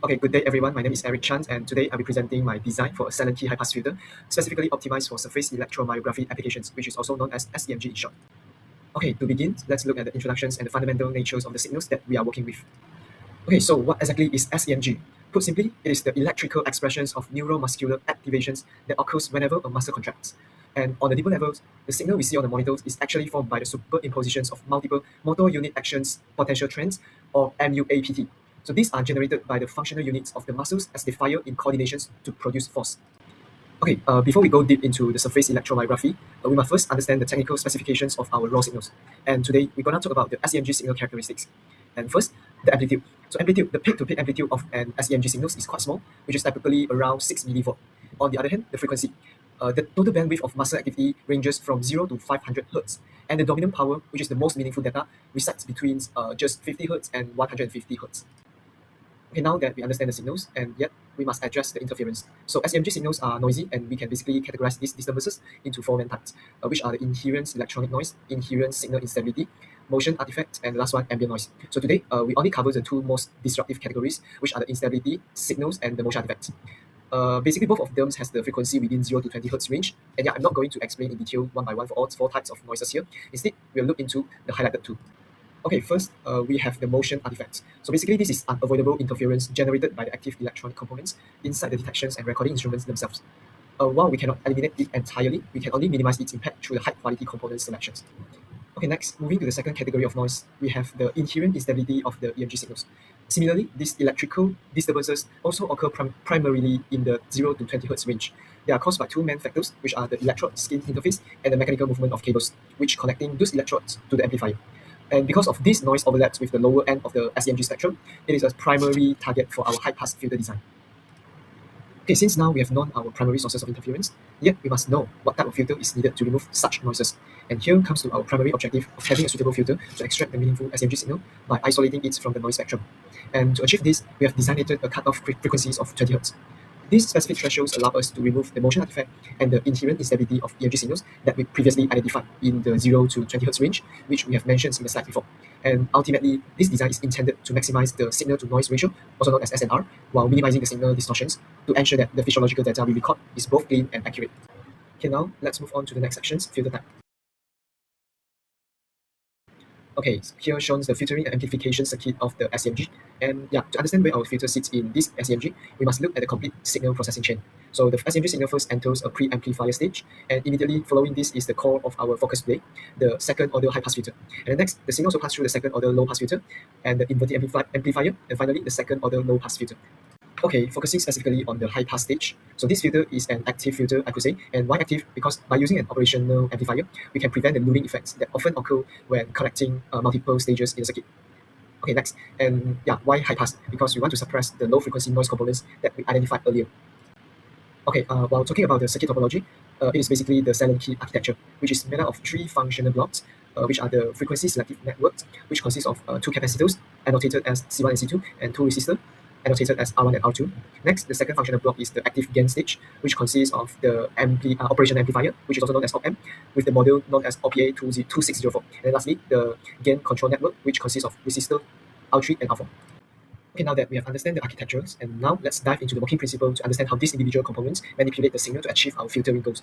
Okay, good day everyone. My name is Eric Chan, and today I'll be presenting my design for a silent key high-pass filter, specifically optimized for surface electromyography applications, which is also known as sEMG in short. Okay, to begin, let's look at the introductions and the fundamental natures of the signals that we are working with. Okay, so what exactly is sEMG? Put simply, it is the electrical expressions of neuromuscular activations that occurs whenever a muscle contracts. And on the deeper levels, the signal we see on the monitors is actually formed by the superimpositions of multiple motor unit actions potential trends, or MUAPT. So these are generated by the functional units of the muscles as they fire in coordinations to produce force. Okay, before we go deep into the surface electromyography, we must first understand the technical specifications of our raw signals. And today, we're going to talk about the sEMG signal characteristics. And first, the amplitude. So amplitude, the peak-to-peak amplitude of an sEMG signal is quite small, which is typically around 6 millivolt. On the other hand, the frequency. The total bandwidth of muscle activity ranges from 0 to 500 Hz, and the dominant power, which is the most meaningful data, resides between just 50 Hz and 150 Hz. Okay, now that we understand the signals, and yet we must address the interference. So sEMG signals are noisy, and we can basically categorize these disturbances into four main types, which are the inherent electronic noise, inherent signal instability, motion artifact, and the last one, ambient noise. So today, we only cover the two most disruptive categories, which are the instability signals and the motion artifacts. Basically, both of them has the frequency within 0 to 20 Hz range. And yeah, I'm not going to explain in detail one by one for all four types of noises here. Instead, we'll look into the highlighted two. Okay, first, we have the motion artifacts. So basically, this is unavoidable interference generated by the active electronic components inside the detections and recording instruments themselves. While we cannot eliminate it entirely, we can only minimize its impact through the high-quality component selections. Okay, next, moving to the second category of noise, we have the inherent instability of the EMG signals. Similarly, these electrical disturbances also occur primarily in the 0 to 20 Hz range. They are caused by two main factors, which are the electrode-skin interface and the mechanical movement of cables, which connecting those electrodes to the amplifier. And because of this noise overlaps with the lower end of the sEMG spectrum, it is a primary target for our high-pass filter design. Okay, since now we have known our primary sources of interference, yet we must know what type of filter is needed to remove such noises. And here comes to our primary objective of having a suitable filter to extract the meaningful sEMG signal by isolating it from the noise spectrum. And to achieve this, we have designated a cutoff frequencies of 20 Hz. These specific thresholds allow us to remove the motion artifact and the inherent instability of EMG signals that we previously identified in the 0 to 20 Hz range, which we have mentioned in the slide before. And ultimately, this design is intended to maximize the signal-to-noise ratio, also known as SNR, while minimizing the signal distortions to ensure that the physiological data we record is both clean and accurate. Okay, now let's move on to the next sections, filter type. Okay, here shows the filtering and amplification circuit of the sEMG. And yeah, to understand where our filter sits in this sEMG, we must look at the complete signal processing chain. So the sEMG signal first enters a pre-amplifier stage, and immediately following this is the core of our focus today, the second order high-pass filter. And then next, the signal also pass through the second order low-pass filter, and the inverting amplifier, and finally the second order low-pass filter. Okay, focusing specifically on the high-pass stage. So this filter is an active filter, I could say. And why active? Because by using an operational amplifier, we can prevent the looping effects that often occur when connecting multiple stages in the circuit. Okay, next. And yeah, why high-pass? Because we want to suppress the low-frequency noise components that we identified earlier. Okay, while talking about the circuit topology, it is basically the silent key architecture, which is made up of three functional blocks, which are the frequency selective networks, which consists of two capacitors, annotated as C1 and C2, and two resistors, annotated as R1 and R2. Next, the second functional block is the active gain stage, which consists of the operational amplifier, which is also known as op-amp, with the model known as OPA2604. And lastly, the gain control network, which consists of resistor R3 and R4. Okay, now that we have understood the architectures, and now let's dive into the working principle to understand how these individual components manipulate the signal to achieve our filtering goals.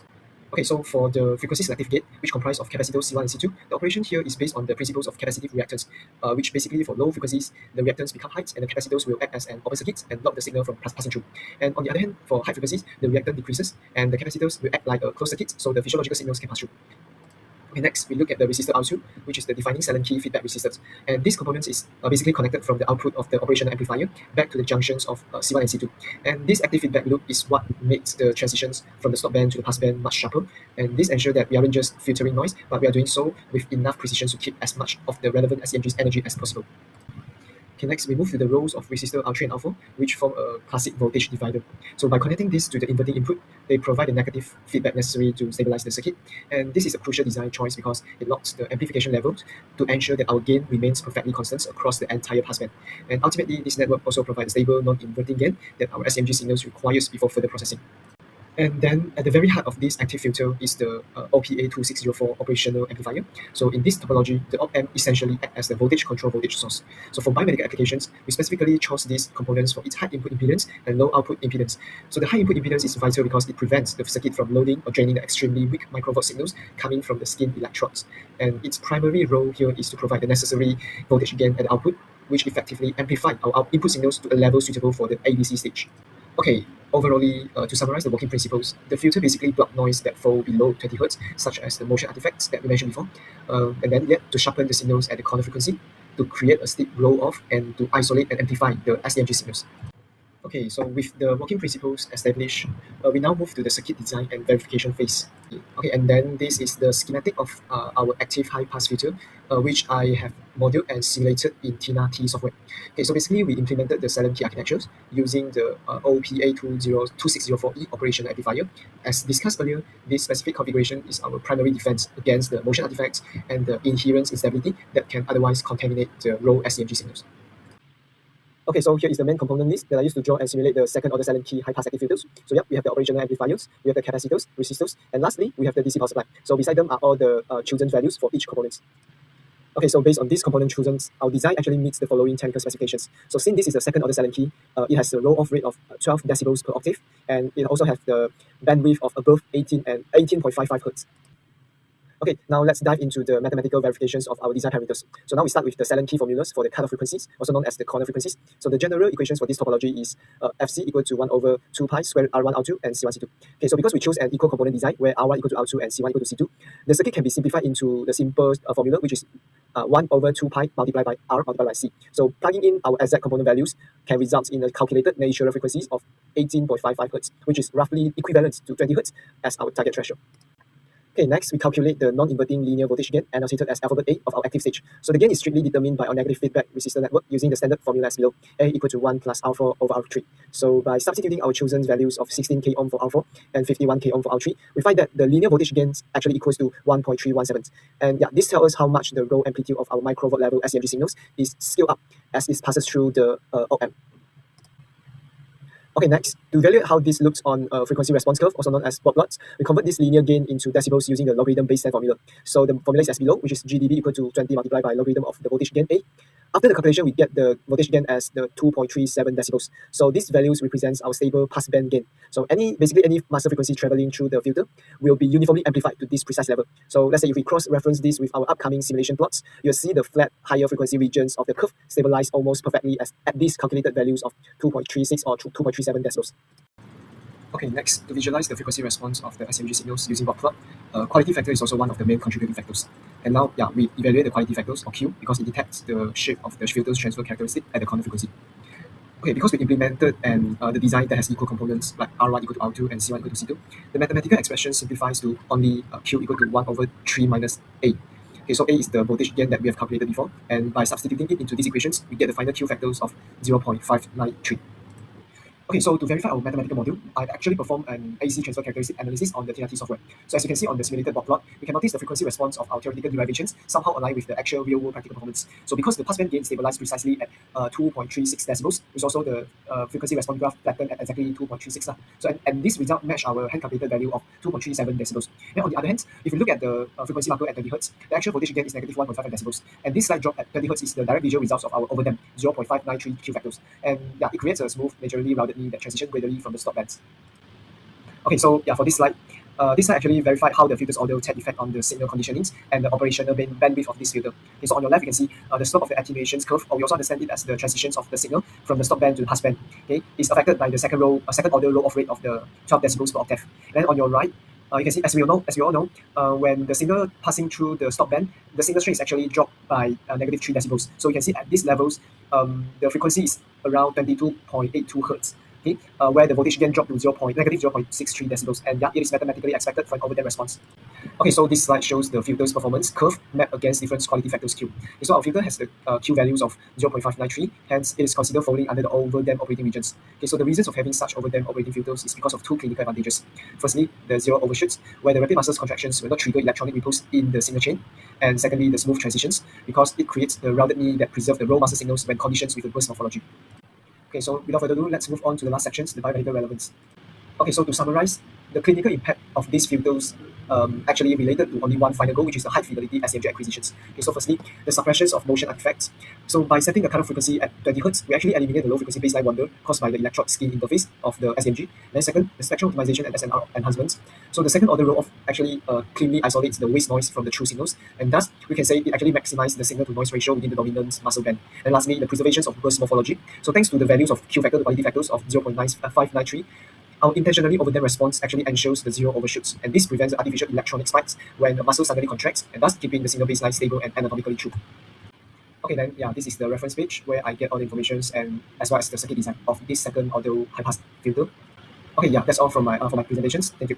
Okay, so for the frequency selective gate, which comprise of capacitors C1 and C2, the operation here is based on the principles of capacitive reactance, which basically for low frequencies, the reactance become high and the capacitors will act as an open circuit and block the signal from passing through. And on the other hand, for high frequencies, the reactance decreases and the capacitors will act like a closed circuit, so the physiological signals can pass through. Okay, next, we look at the resistor R2, which is the defining silent key feedback resistance. And this component is basically connected from the output of the operational amplifier back to the junctions of C1 and C2. And this active feedback loop is what makes the transitions from the stop band to the pass band much sharper. And this ensures that we aren't just filtering noise, but we are doing so with enough precision to keep as much of the relevant sEMG's energy as possible. Okay, next we move to the rows of resistor R3 and R4, which form a classic voltage divider. So by connecting this to the inverting input, they provide the negative feedback necessary to stabilize the circuit. And this is a crucial design choice because it locks the amplification levels to ensure that our gain remains perfectly constant across the entire passband. And ultimately, this network also provides a stable non-inverting gain that our sEMG signals requires before further processing. And then at the very heart of this active filter is the OPA2604 operational amplifier. So in this topology, the op-amp essentially acts as the voltage control voltage source. So for biomedical applications, we specifically chose these components for its high input impedance and low output impedance. So the high input impedance is vital because it prevents the circuit from loading or draining the extremely weak microvolt signals coming from the skin electrodes. And its primary role here is to provide the necessary voltage gain at the output, which effectively amplify our input signals to a level suitable for the ADC stage. Okay, overall, to summarize the working principles, the filter basically block noise that fall below 20 Hz, such as the motion artifacts that we mentioned before, and then yet to sharpen the signals at the corner frequency, to create a steep roll-off, and to isolate and amplify the sEMG signals. Okay, so with the working principles established, we now move to the circuit design and verification phase. Okay, and then this is the schematic of our active high-pass filter, which I have modeled and simulated in Tina T software. Okay, so basically we implemented the sEMG architectures using the OPA2604E operational amplifier. As discussed earlier, this specific configuration is our primary defense against the motion artifacts and the inherent instability that can otherwise contaminate the raw sEMG signals. Okay, so here is the main component list that I used to draw and simulate the second order silent key high pass active filters. So yeah, we have the operational amplifiers, we have the capacitors, resistors, and lastly, we have the DC power supply. So beside them are all the chosen values for each component. Okay, so based on these component chosen, our design actually meets the following technical specifications. So since this is a second order silent key, it has a roll-off rate of 12 decibels per octave, and it also has the bandwidth of above 18 and 18.55 Hz. Okay, now let's dive into the mathematical verifications of our design parameters. So now we start with the silent key formulas for the cutoff frequencies, also known as the corner frequencies. So the general equations for this topology is Fc equal to 1 over 2 pi square root R1, R2, and C1, C2. Okay, so because we chose an equal component design where R1 equal to R2 and C1 equal to C2, the circuit can be simplified into the simple formula, which is 1 over 2 pi multiplied by R multiplied by C. So plugging in our exact component values can result in a calculated natural frequencies of 18.55 Hz, which is roughly equivalent to 20 Hz as our target threshold. Okay, next we calculate the non-inverting linear voltage gain, annotated as alphabet A of our active stage. So the gain is strictly determined by our negative feedback resistor network using the standard formula as below, A equal to 1 plus R4 over R3. So by substituting our chosen values of 16k ohm for R4 and 51k ohm for R3, we find that the linear voltage gain actually equals to 1.317. And yeah, this tells us how much the roll amplitude of our microvolt level sEMG signals is scaled up as it passes through the op-amp. Okay, next, to evaluate how this looks on a frequency response curve, also known as Bob plots, we convert this linear gain into decibels using the logarithm base 10 formula. So the formula is as below, which is GdB equal to 20 multiplied by logarithm of the voltage gain A. After the calculation, we get the voltage gain as the 2.37 decibels. So these values represents our stable passband gain. So basically any master frequency traveling through the filter will be uniformly amplified to this precise level. So let's say if we cross-reference this with our upcoming simulation plots, you'll see the flat higher frequency regions of the curve stabilize almost perfectly at these calculated values of 2.36 or 2.37 decibels. Okay, next, to visualize the frequency response of the sEMG signals using Bob plot, quality factor is also one of the main contributing factors. And now, yeah, we evaluate the quality factors, or Q, because it detects the shape of the filter's transfer characteristic at the corner frequency. Okay, because we implemented the design that has equal components like R1 equal to R2 and C1 equal to C2, the mathematical expression simplifies to only Q equal to 1 over 3 minus A. Okay, so A is the voltage gain that we have calculated before, and by substituting it into these equations, we get the final Q factors of 0.593. Okay, so to verify our mathematical module, I've actually performed an AC transfer characteristic analysis on the TRT software. So as you can see on the simulated Bob plot, we can notice the frequency response of our theoretical derivations somehow align with the actual real-world practical performance. So because the passband gain stabilized precisely at 2.36 decibels, which also the frequency response graph flattened at exactly 2.36. So and this result match our hand-calculated value of 2.37 decibels. Then on the other hand, if you look at the frequency marker at 20 Hz, the actual voltage gain is negative 1.55 decibels. And this slight drop at 20 Hz is the direct visual results of our overdamp 0.593 Q factors. And yeah, it creates a smooth, naturally rounded knee that transitions gradually from the stop bands. Okay, so yeah, for this slide actually verified how the filter's audio had effect on the signal conditionings and the operational bandwidth of this filter. Okay, so on your left, you can see the slope of the attenuations curve, or we also understand it as the transitions of the signal from the stop band to the pass band. Okay, is affected by the second order roll-off rate of the 12 decibels per octave. And then on your right, you can see, as we all know, when the signal passing through the stop band, the signal strength is actually dropped by negative 3 decibels. So you can see at these levels, the frequency is around 22.82 Hz. Okay, where the voltage gain dropped to negative 0.63 decibels, and yeah, it is mathematically expected for an overdamp response. Okay, so this slide shows the filter's performance curve mapped against different quality factors Q. Okay, so our filter has the Q values of 0.593, hence it is considered falling under the overdamp operating regions. Okay, so the reasons of having such overdamp operating filters is because of two clinical advantages. Firstly, the zero overshoots, where the rapid muscle contractions will not trigger electronic ripples in the signal chain, and secondly, the smooth transitions, because it creates the rounded knee that preserves the raw muscle signals when conditions with a burst morphology. Okay, so without further ado, let's move on to the last sections, the biomedical relevance. Okay, so to summarize, the clinical impact of these filters actually related to only one final goal, which is the high fidelity sEMG acquisitions. Okay, so firstly, the suppressions of motion artifacts. So by setting the cutoff frequency at 20 Hz, we actually eliminate the low frequency baseline wander caused by the electrode skin interface of the sEMG. Then second, the spectral optimization and SNR enhancements. So the second order roll-off actually cleanly isolates the waste noise from the true signals, and thus we can say it actually maximizes the signal to noise ratio within the dominant muscle band. And lastly, the preservations of burst morphology. So thanks to the values of Q factor, the quality factors of 0.9593, our intentionally overdone response actually ensures the zero overshoots, and this prevents the artificial electronic spikes when the muscle suddenly contracts, and thus keeping the signal baseline stable and anatomically true. Okay, then yeah, this is the reference page where I get all the information and as well as the circuit design of this second audio high pass filter. Okay, yeah, that's all from my for my presentations. Thank you.